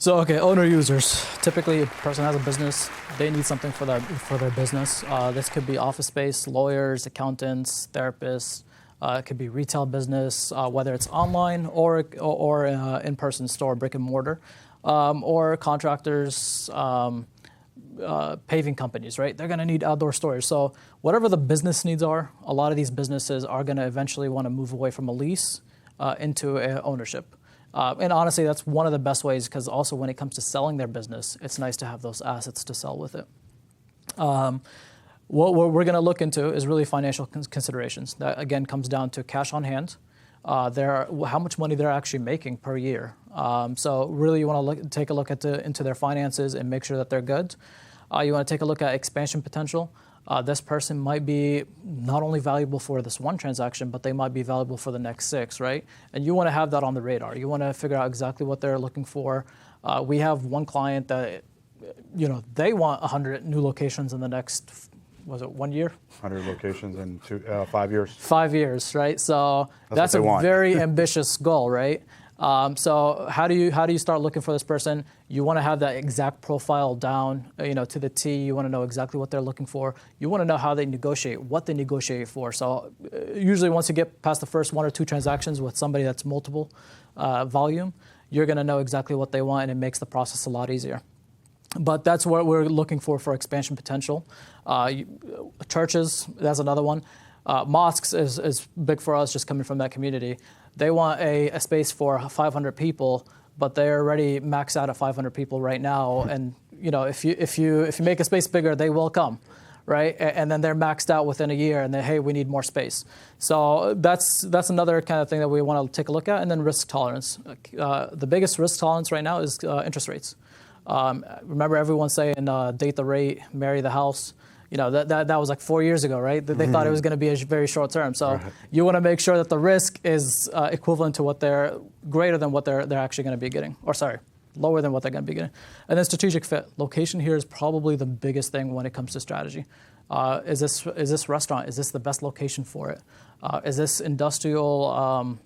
So, okay, owner users. Typically, a person has a business. They need something for their business. This could be office space, lawyers, accountants, therapists. It could be retail business, whether it's online or in-person store, brick and mortar, or contractors, paving companies, right? They're going to need outdoor storage. So whatever the business needs are, a lot of these businesses are going to eventually want to move away from a lease into ownership. And honestly, that's one of the best ways, because also when it comes to selling their business, it's nice to have those assets to sell with it. What we're going to look into is really financial considerations. That, again, comes down to cash on hand, how much money they're actually making per year. So really you want to take a look into their finances and make sure that they're good. You want to take a look at expansion potential. This person might be not only valuable for this one transaction, but they might be valuable for the next 6, right? And you want to have that on the radar. You want to figure out exactly what they're looking for. We have one client that, they want 100 new locations in the next, was it 1 year? 100 locations in 5 years. 5 years, right? So that's a very ambitious goal, right? So how do you start looking for this person? You want to have that exact profile down, to the T. You want to know exactly what they're looking for. You want to know how they negotiate, what they negotiate for. So usually once you get past the first 1 or 2 transactions with somebody that's multiple volume, you're going to know exactly what they want, and it makes the process a lot easier. But that's what we're looking for expansion potential. Churches, that's another one. Mosques is big for us, just coming from that community. They want a space for 500 people, but they're already maxed out at 500 people right now. And if you make a space bigger, they will come, right? And then they're maxed out within a year, and then, hey, we need more space. So that's another kind of thing that we want to take a look at. And then risk tolerance. The biggest risk tolerance right now is interest rates. Remember everyone saying date the rate, marry the house. That was like 4 years ago, right? They thought it was going to be a very short term. So you want to make sure that the risk is equivalent to what they're greater than what they're actually going to be getting, lower than what they're going to be getting. And then strategic fit. Location here is probably the biggest thing when it comes to strategy. Is this restaurant? Is this the best location for it? Is this industrial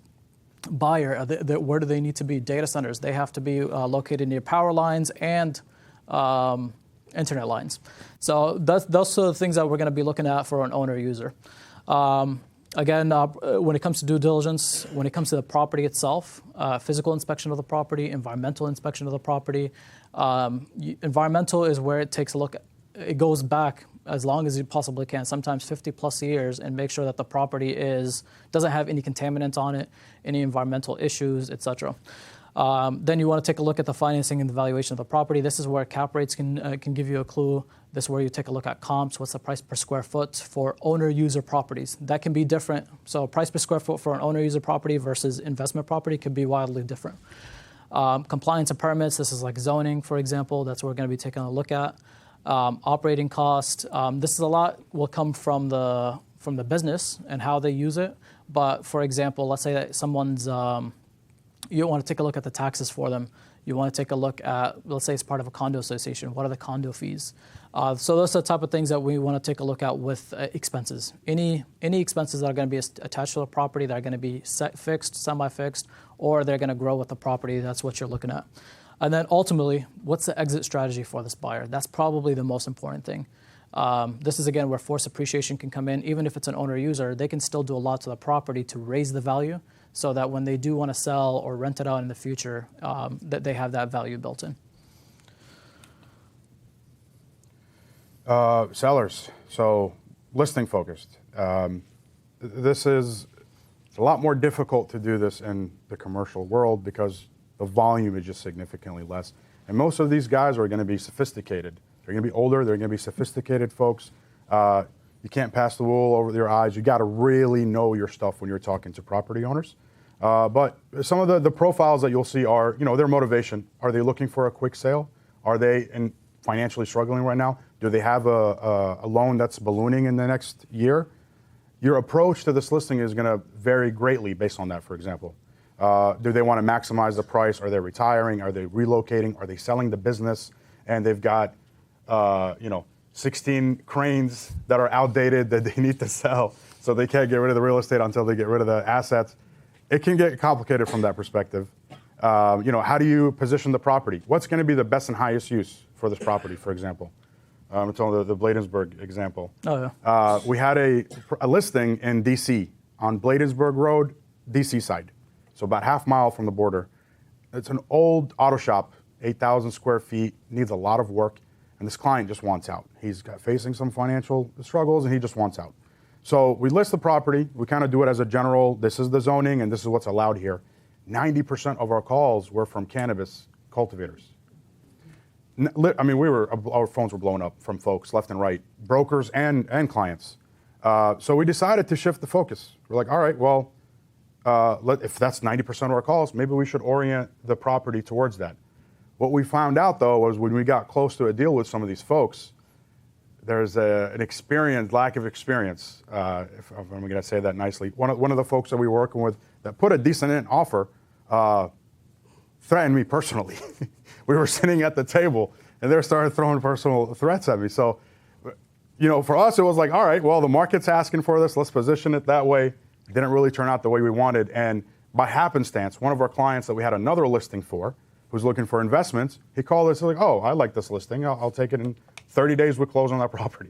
buyer? Where do they need to be? Data centers. They have to be located near power lines and internet lines. So those are the things that we're going to be looking at for an owner user. Again, when it comes to due diligence, when it comes to the property itself, physical inspection of the property, environmental inspection of the property. Environmental is where it takes a look. It goes back as long as you possibly can, sometimes 50 plus years, and make sure that the property doesn't have any contaminants on it, any environmental issues, etc. Then you want to take a look at the financing and the valuation of the property. This is where cap rates can give you a clue. This is where you take a look at comps. What's the price per square foot for owner-user properties? That can be different. So price per square foot for an owner-user property versus investment property could be wildly different. Compliance and permits. This is like zoning, for example. That's what we're going to be taking a look at. Operating cost. This is a lot will come from the business and how they use it. But for example, let's say that someone's you want to take a look at the taxes for them. You want to take a look at, let's say it's part of a condo association. What are the condo fees? So those are the type of things that we want to take a look at with expenses. Any expenses that are going to be attached to the property that are going to be fixed, semi-fixed, or they're going to grow with the property. That's what you're looking at. And then ultimately, what's the exit strategy for this buyer? That's probably the most important thing. This is, again, where forced appreciation can come in. Even if it's an owner-user, they can still do a lot to the property to raise the value, so that when they do want to sell or rent it out in the future, that they have that value built in. Sellers, so listing focused. This is a lot more difficult to do this in the commercial world because the volume is just significantly less. And most of these guys are going to be sophisticated. They're going to be older. They're going to be sophisticated folks. You can't pass the wool over their eyes. You got to really know your stuff when you're talking to property owners. But some of the profiles that you'll see are, their motivation. Are they looking for a quick sale? Are they financially struggling right now? Do they have a loan that's ballooning in the next year? Your approach to this listing is going to vary greatly based on that, for example. Do they want to maximize the price? Are they retiring? Are they relocating? Are they selling the business? And they've got, 16 cranes that are outdated that they need to sell, so they can't get rid of the real estate until they get rid of the assets. It can get complicated from that perspective. How do you position the property? What's going to be the best and highest use for this property, for example? It's on the Bladensburg example. Oh, yeah. We had a listing in D.C. on Bladensburg Road, D.C. side, so about half mile from the border. It's an old auto shop, 8,000 square feet, needs a lot of work, and this client just wants out. He's facing some financial struggles, and he just wants out. So we list the property. We kind of do it as a general, this is the zoning, and this is what's allowed here. 90% of our calls were from cannabis cultivators. I mean, our phones were blowing up from folks left and right, brokers and clients. So we decided to shift the focus. We're like, all right, well, if that's 90% of our calls, maybe we should orient the property towards that. What we found out, though, was when we got close to a deal with some of these folks, there's an lack of experience, if I'm going to say that nicely. One of the folks that we were working with that put a decent offer threatened me personally. We were sitting at the table, and they started throwing personal threats at me. So, for us, it was like, all right, well, the market's asking for this. Let's position it that way. It didn't really turn out the way we wanted. And by happenstance, one of our clients that we had another listing for, who's looking for investments, he called us like, oh, I like this listing. I'll take it in 30 days. We close on that property.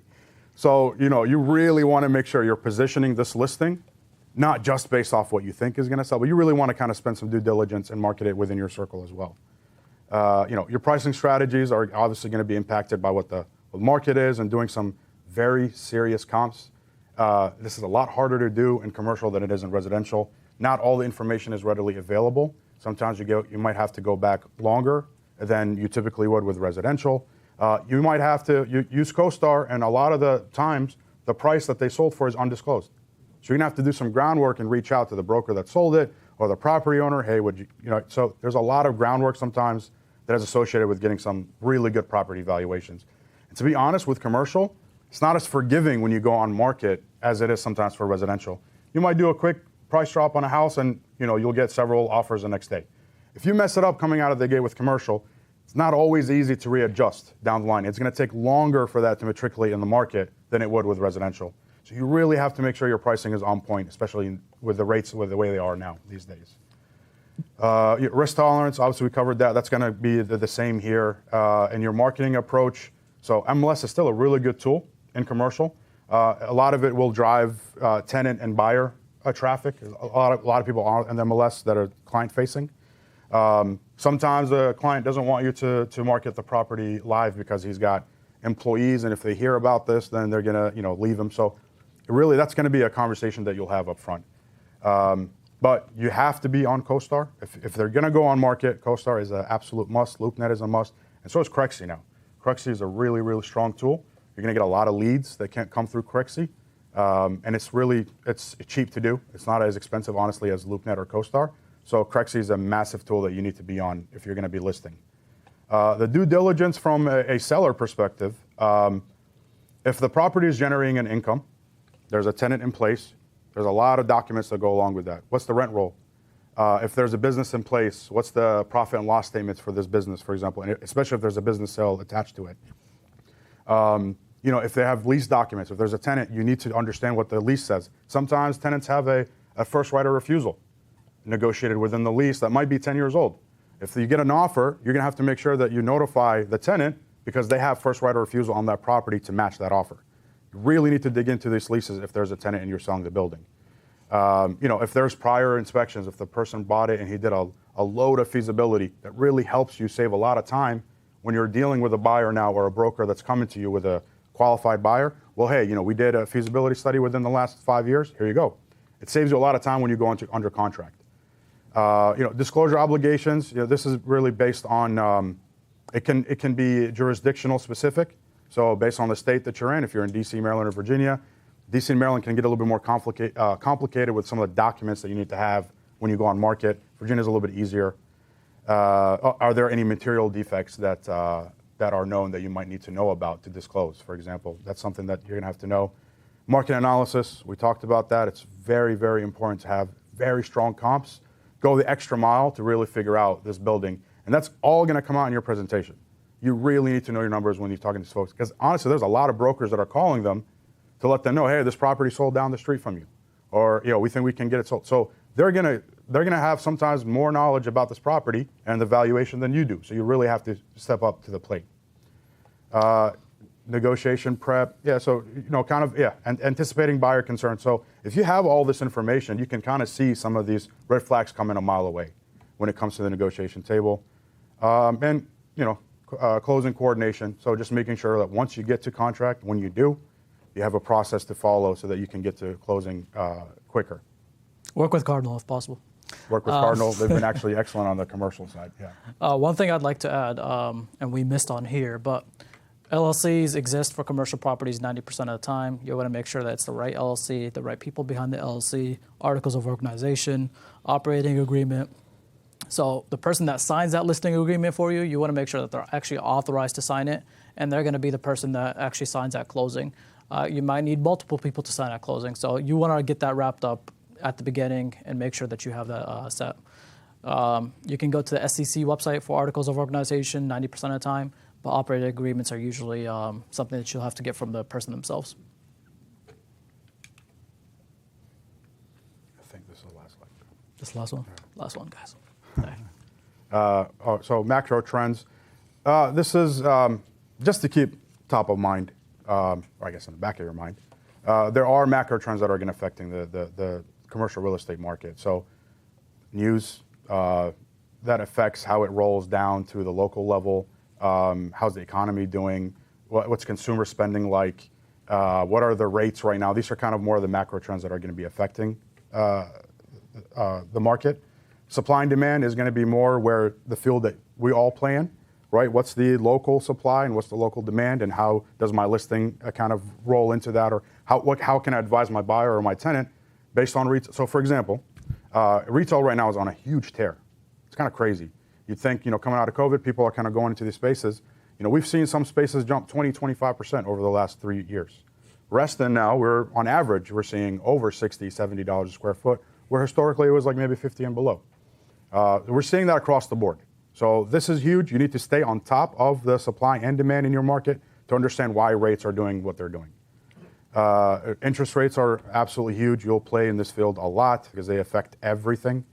So, you really want to make sure you're positioning this listing, not just based off what you think is going to sell, but you really want to kind of spend some due diligence and market it within your circle as well. Your pricing strategies are obviously going to be impacted by what the market is, and doing some very serious comps. This is a lot harder to do in commercial than it is in residential. Not all the information is readily available. Sometimes you might have to go back longer than you typically would with residential. You might have to use CoStar, and a lot of the times the price that they sold for is undisclosed. So you're going to have to do some groundwork and reach out to the broker that sold it or the property owner. Hey, so there's a lot of groundwork sometimes that is associated with getting some really good property valuations. And to be honest, with commercial, it's not as forgiving when you go on market as it is sometimes for residential. You might do a quick price drop on a house, and you'll get several offers the next day. If you mess it up coming out of the gate with commercial, it's not always easy to readjust down the line. It's going to take longer for that to matriculate in the market than it would with residential. So you really have to make sure your pricing is on point, especially with the rates with the way they are now these days. Risk tolerance, obviously we covered that. That's going to be the same here. And your marketing approach. So MLS is still a really good tool in commercial. A lot of it will drive tenant and buyer traffic. A lot of people are in the MLS that are client facing. Sometimes a client doesn't want you to market the property live because he's got employees, and if they hear about this, then they're going to leave him. So really, that's going to be a conversation that you'll have up front. But you have to be on CoStar. If they're going to go on market, CoStar is an absolute must. LoopNet is a must, and so is Crexi now. Crexi is a really, really strong tool. You're going to get a lot of leads that can't come through Crexi, and it's cheap to do. It's not as expensive, honestly, as LoopNet or CoStar. So Crexi is a massive tool that you need to be on if you're going to be listing. The due diligence from a seller perspective, if the property is generating an income, there's a tenant in place, there's a lot of documents that go along with that. What's the rent roll? If there's a business in place, what's the profit and loss statements for this business, for example, and especially if there's a business sale attached to it. If they have lease documents, if there's a tenant, you need to understand what the lease says. Sometimes tenants have a first right of refusal negotiated within the lease that might be 10 years old. If you get an offer, you're going to have to make sure that you notify the tenant because they have first right of refusal on that property to match that offer. You really need to dig into these leases if there's a tenant and you're selling the building. If there's prior inspections, if the person bought it and he did a load of feasibility, that really helps you save a lot of time when you're dealing with a buyer now or a broker that's coming to you with a qualified buyer. Well, hey, we did a feasibility study within the last 5 years. Here you go. It saves you a lot of time when you go under contract. Disclosure obligations. This is really based on. It can be jurisdictional specific. So based on the state that you're in, if you're in D.C., Maryland, or Virginia, D.C. and Maryland can get a little bit more complicated with some of the documents that you need to have when you go on market. Virginia's a little bit easier. Are there any material defects that are known that you might need to know about to disclose, for example? That's something that you're going to have to know. Market analysis, we talked about that. It's very, very important to have very strong comps. Go the extra mile to really figure out this building. And that's all going to come out in your presentation. You really need to know your numbers when you're talking to these folks. Because honestly, there's a lot of brokers that are calling them to let them know, hey, this property sold down the street from you. Or, we think we can get it sold. So they're going to they're going to have sometimes more knowledge about this property and the valuation than you do. So you really have to step up to the plate. Negotiation prep, yeah, so, and anticipating buyer concerns. So if you have all this information, you can kind of see some of these red flags coming a mile away when it comes to the negotiation table. Closing coordination. So just making sure that once you get to contract, when you do, you have a process to follow so that you can get to closing quicker. Work with Cardinal if possible. Work with Cardinal. They've been actually excellent on the commercial side. Yeah. One thing I'd like to add, and we missed on here, but LLCs exist for commercial properties 90% of the time. You want to make sure that it's the right LLC, the right people behind the LLC, articles of organization, operating agreement. So the person that signs that listing agreement for you, you want to make sure that they're actually authorized to sign it, and they're going to be the person that actually signs at closing. You might need multiple people to sign at closing, so you want to get that wrapped up at the beginning and make sure that you have that set. You can go to the SEC website for articles of organization 90% of the time, but operating agreements are usually something that you'll have to get from the person themselves. I think this is the last slide. This is the last one? Yeah. Last one, guys. So macro trends. This is just to keep top of mind, or I guess in the back of your mind. There are macro trends that are going to affecting the commercial real estate market. So news that affects how it rolls down to the local level. How's the economy doing? What's consumer spending like? What are the rates right now? These are kind of more of the macro trends that are going to be affecting the market. Supply and demand is going to be more where the field that we all play in, right? What's the local supply and what's the local demand, and how does my listing kind of roll into that, or how can I advise my buyer or my tenant based on retail? So for example, retail right now is on a huge tear. It's kind of crazy. You'd think, coming out of COVID, people are kind of going into these spaces. We've seen some spaces jump 20, 25% over the last 3 years. Reston now, on average, we're seeing over $60, $70 a square foot, where historically it was like maybe 50 and below. We're seeing that across the board. So this is huge. You need to stay on top of the supply and demand in your market to understand why rates are doing what they're doing. Interest rates are absolutely huge. You'll play in this field a lot because they affect everything.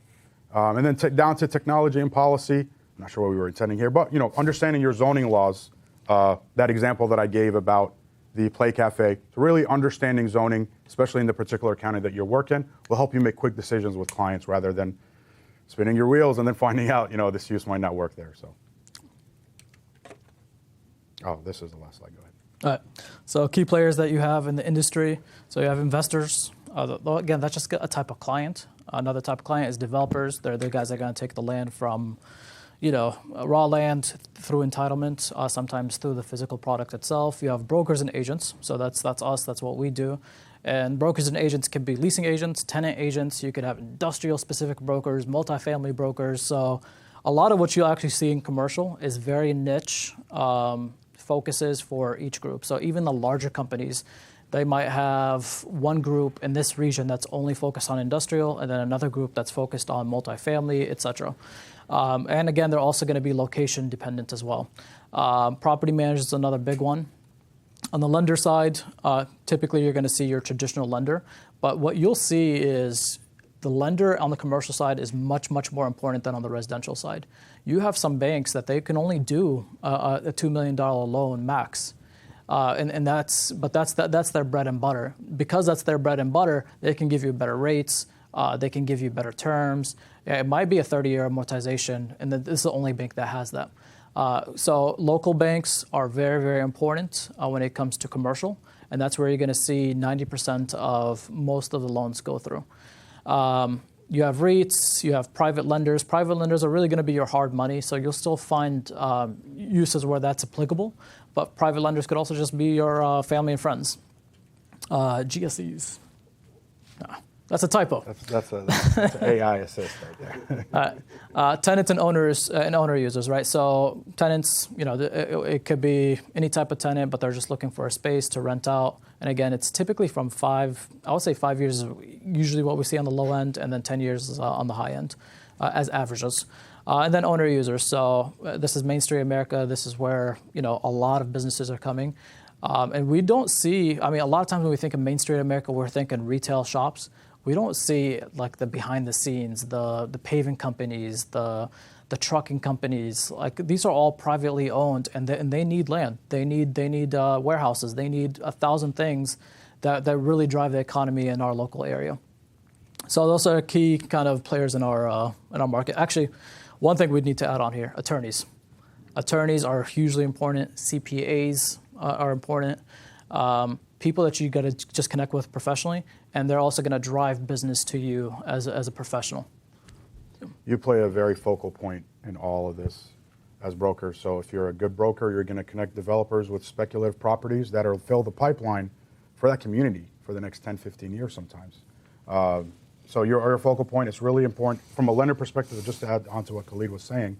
And then down to technology and policy. I'm not sure what we were intending here, but understanding your zoning laws. That example that I gave about the Play Cafe, to really understanding zoning, especially in the particular county that you're working, will help you make quick decisions with clients rather than spinning your wheels and then finding out, this use might not work there. So, this is the last slide. Go ahead. All right. So key players that you have in the industry. So you have investors. Again, that's just a type of client. Another type of client is developers. They're the guys that are going to take the land from, raw land through entitlement, sometimes through the physical product itself. You have brokers and agents. So that's us. That's what we do. And brokers and agents can be leasing agents, tenant agents. You could have industrial-specific brokers, multifamily brokers. So a lot of what you'll actually see in commercial is very niche focuses for each group. So even the larger companies, they might have one group in this region that's only focused on industrial, and then another group that's focused on multifamily, et cetera. And again, they're also going to be location dependent as well. Property managers is another big one. On the lender side, typically you're going to see your traditional lender, but what you'll see is the lender on the commercial side is much, much more important than on the residential side. You have some banks that they can only do a $2 million loan max. And that's their bread and butter. Because that's their bread and butter, they can give you better rates, they can give you better terms. It might be a 30-year amortization, and this is the only bank that has that. So local banks are very, very important when it comes to commercial, and that's where you're going to see 90% of most of the loans go through. You have REITs, you have private lenders. Private lenders are really going to be your hard money, so you'll still find uses where that's applicable, but private lenders could also just be your family and friends. GSEs. That's a typo. That's an AI assist right there. Tenants and owners and owner users, right? So tenants, it could be any type of tenant, but they're just looking for a space to rent out. And again, it's typically from 5 years is usually what we see on the low end, and then 10 years is on the high end as averages. And then owner users. So this is Main Street America. This is where, a lot of businesses are coming. And we don't see, a lot of times when we think of Main Street America, we're thinking retail shops. we don't see like the behind the scenes, the paving companies, the trucking companies. Like these are all privately owned, and they need land. They need warehouses. They need 1,000 things that really drive the economy in our local area. So those are key kind of players in our market. Actually, one thing we need to add on here: attorneys. Attorneys are hugely important. CPAs are important. People that you got to just connect with professionally, and they're also going to drive business to you as a professional. You play a very focal point in all of this as brokers. So if you're a good broker, you're going to connect developers with speculative properties that will fill the pipeline for that community for the next 10, 15 years sometimes. So your focal point is really important. From a lender perspective, just to add on to what Khalid was saying,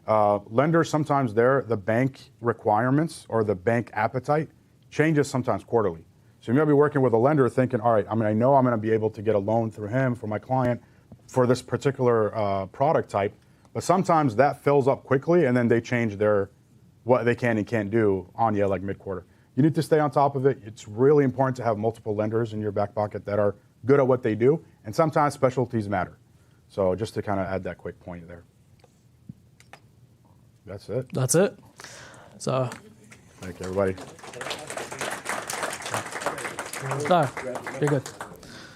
lenders sometimes the bank requirements or the bank appetite changes sometimes quarterly. So you may be working with a lender thinking, all right, I know I'm going to be able to get a loan through him for my client for this particular product type, but sometimes that fills up quickly and then they change what they can and can't do on you like mid-quarter. You need to stay on top of it. It's really important to have multiple lenders in your back pocket that are good at what they do, and sometimes specialties matter. So just to kind of add that quick point there. That's it. That's it. So, thank you, everybody. No, you're good.